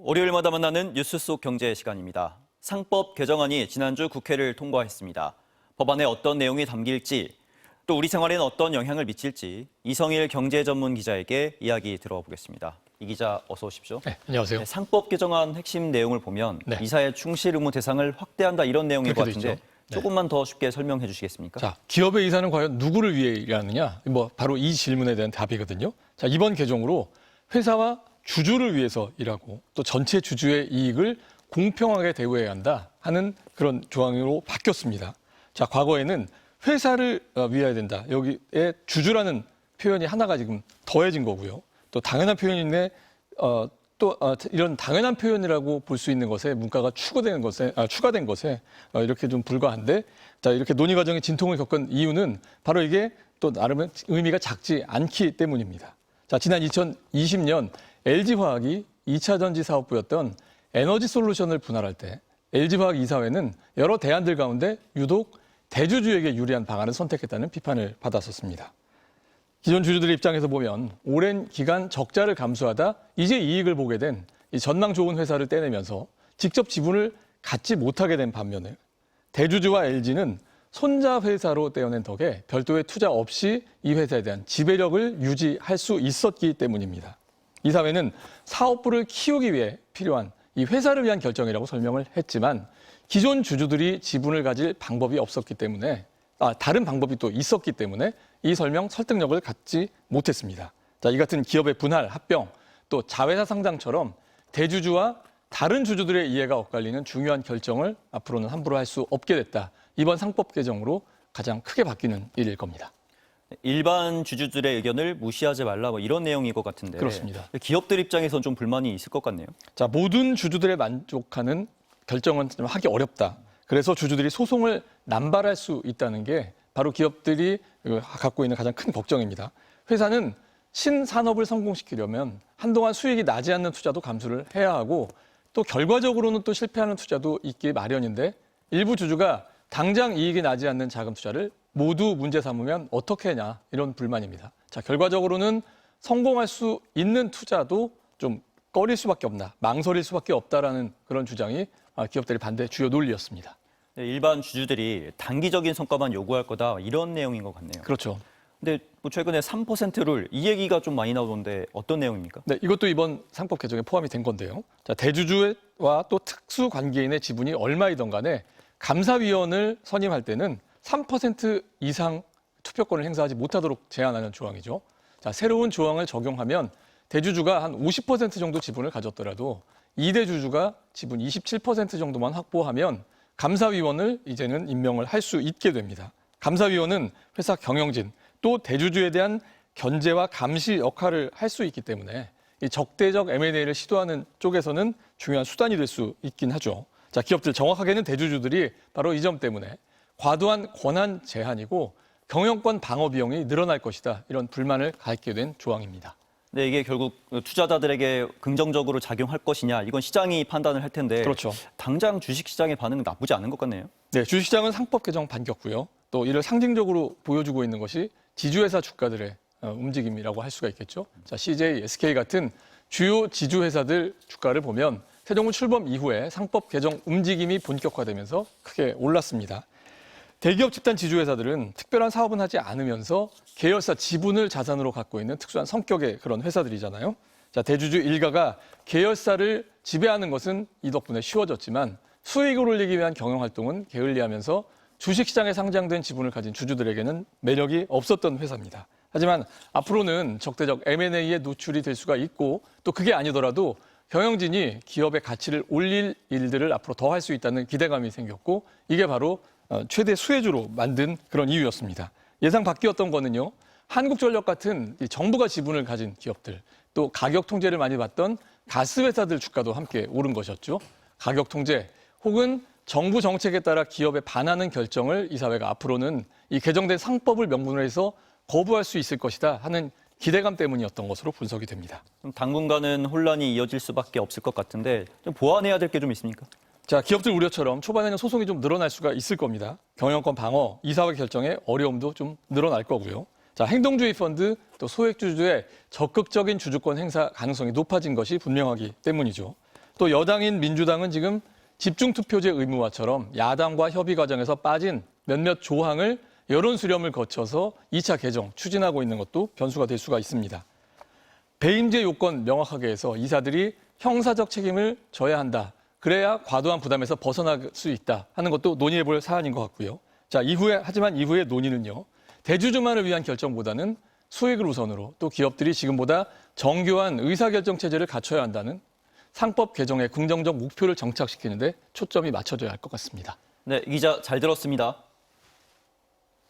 월요일마다 만나는 뉴스 속 경제 시간입니다. 상법 개정안이 지난주 국회를 통과했습니다. 법안에 어떤 내용이 담길지, 또 우리 생활에는 어떤 영향을 미칠지 이성일 경제 전문 기자에게 이야기 들어보겠습니다. 이 기자 어서 오십시오. 네, 안녕하세요. 네, 상법 개정안 핵심 내용을 보면 네. 이사의 충실 의무 대상을 확대한다 이런 내용인 것 같은데 있죠. 네. 조금만 더 쉽게 설명해 주시겠습니까? 자, 기업의 이사는 과연 누구를 위해 일하느냐? 바로 이 질문에 대한 답이거든요. 자, 이번 개정으로 회사와 주주를 위해서 일하고 또 전체 주주의 이익을 공평하게 대우해야 한다 하는 그런 조항으로 바뀌었습니다. 자, 과거에는 회사를 위해야 된다. 여기에 주주라는 표현이 하나가 지금 더해진 거고요. 또 당연한 표현인데 이런 당연한 표현이라고 볼 수 있는 것에 문과가 추가된 것에 이렇게 좀 불과한데, 자, 이렇게 논의 과정의 진통을 겪은 이유는 바로 이게 또 나름 의미가 작지 않기 때문입니다. 자, 지난 2020년 LG화학이 2차 전지 사업부였던 에너지 솔루션을 분할할 때 LG화학 이사회는 여러 대안들 가운데 유독 대주주에게 유리한 방안을 선택했다는 비판을 받았었습니다. 기존 주주들의 입장에서 보면 오랜 기간 적자를 감수하다 이제 이익을 보게 된 이 전망 좋은 회사를 떼내면서 직접 지분을 갖지 못하게 된 반면에 대주주와 LG는 손자 회사로 떼어낸 덕에 별도의 투자 없이 이 회사에 대한 지배력을 유지할 수 있었기 때문입니다. 이사회는 사업부를 키우기 위해 필요한 이 회사를 위한 결정이라고 설명을 했지만 기존 주주들이 지분을 가질 방법이 없었기 때문에 다른 방법이 또 있었기 때문에 이 설명 설득력을 갖지 못했습니다. 자, 이 같은 기업의 분할, 합병, 또 자회사 상장처럼 대주주와 다른 주주들의 이해가 엇갈리는 중요한 결정을 앞으로는 함부로 할 수 없게 됐다. 이번 상법 개정으로 가장 크게 바뀌는 일일 겁니다. 일반 주주들의 의견을 무시하지 말라 이런 내용인 것 같은데 그렇습니다. 기업들 입장에서는 좀 불만이 있을 것 같네요. 자, 모든 주주들의 만족하는 결정은 좀 하기 어렵다. 그래서 주주들이 소송을 남발할 수 있다는 게 바로 기업들이 갖고 있는 가장 큰 걱정입니다. 회사는 신산업을 성공시키려면 한동안 수익이 나지 않는 투자도 감수를 해야 하고 또 결과적으로는 또 실패하는 투자도 있기 마련인데 일부 주주가 당장 이익이 나지 않는 자금 투자를 모두 문제 삼으면 어떻게 하냐 이런 불만입니다. 자, 결과적으로는 성공할 수 있는 투자도 좀 꺼릴 수밖에 없나, 망설일 수밖에 없다라는 그런 주장이 기업들의 반대 주요 논리였습니다. 네, 일반 주주들이 단기적인 성과만 요구할 거다 이런 내용인 것 같네요. 그렇죠. 근데 최근에 3% 룰 이 얘기가 좀 많이 나오던데 어떤 내용입니까? 네, 이것도 이번 상법 개정에 포함이 된 건데요. 자, 대주주와 또 특수 관계인의 지분이 얼마이든 간에 감사위원을 선임할 때는 3% 이상 투표권을 행사하지 못하도록 제한하는 조항이죠. 자, 새로운 조항을 적용하면 대주주가 한 50% 정도 지분을 가졌더라도 2대 주주가 지분 27% 정도만 확보하면 감사위원을 이제는 임명을 할 수 있게 됩니다. 감사위원은 회사 경영진 또 대주주에 대한 견제와 감시 역할을 할 수 있기 때문에 이 적대적 M&A를 시도하는 쪽에서는 중요한 수단이 될 수 있긴 하죠. 자, 기업들 정확하게는 대주주들이 바로 이 점 때문에 과도한 권한 제한이고 경영권 방어 비용이 늘어날 것이다. 이런 불만을 갖게 된 조항입니다. 네, 이게 결국 투자자들에게 긍정적으로 작용할 것이냐 이건 시장이 판단을 할 텐데 그렇죠. 당장 주식시장의 반응은 나쁘지 않은 것 같네요. 네, 주식시장은 상법 개정 반겼고요. 또 이를 상징적으로 보여주고 있는 것이 지주회사 주가들의 움직임이라고 할 수가 있겠죠. 자, CJ, SK 같은 주요 지주회사들 주가를 보면 세종문 출범 이후에 상법 개정 움직임이 본격화되면서 크게 올랐습니다. 대기업 집단 지주회사들은 특별한 사업은 하지 않으면서 계열사 지분을 자산으로 갖고 있는 특수한 성격의 그런 회사들이잖아요. 자, 대주주 일가가 계열사를 지배하는 것은 이 덕분에 쉬워졌지만 수익을 올리기 위한 경영활동은 게을리하면서 주식시장에 상장된 지분을 가진 주주들에게는 매력이 없었던 회사입니다. 하지만 앞으로는 적대적 M&A에 노출이 될 수가 있고 또 그게 아니더라도 경영진이 기업의 가치를 올릴 일들을 앞으로 더 할 수 있다는 기대감이 생겼고 이게 바로 최대 수혜주로 만든 그런 이유였습니다. 예상 밖이었던 거는요. 한국전력 같은 정부가 지분을 가진 기업들 또 가격 통제를 많이 받던 가스 회사들 주가도 함께 오른 것이었죠. 가격 통제 혹은 정부 정책에 따라 기업에 반하는 결정을 이사회가 앞으로는 이 개정된 상법을 명분으로 해서 거부할 수 있을 것이다 하는 기대감 때문이었던 것으로 분석이 됩니다. 당분간은 혼란이 이어질 수밖에 없을 것 같은데 좀 보완해야 될 게 좀 있습니까? 자, 기업들 우려처럼 초반에는 소송이 좀 늘어날 수가 있을 겁니다. 경영권 방어, 이사회 결정에 어려움도 좀 늘어날 거고요. 자, 행동주의 펀드 또 소액주주의 적극적인 주주권 행사 가능성이 높아진 것이 분명하기 때문이죠. 또 여당인 민주당은 지금 집중투표제 의무화처럼 야당과 협의 과정에서 빠진 몇몇 조항을 여론 수렴을 거쳐서 2차 개정 추진하고 있는 것도 변수가 될 수가 있습니다. 배임제 요건 명확하게 해서 이사들이 형사적 책임을 져야 한다. 그래야 과도한 부담에서 벗어날 수 있다 하는 것도 논의해 볼 사안인 것 같고요. 자, 하지만 이후의 논의는요. 대주주만을 위한 결정보다는 수익을 우선으로 또 기업들이 지금보다 정교한 의사결정 체제를 갖춰야 한다는 상법 개정의 긍정적 목표를 정착시키는데 초점이 맞춰져야 할 것 같습니다. 네, 이 기자 잘 들었습니다.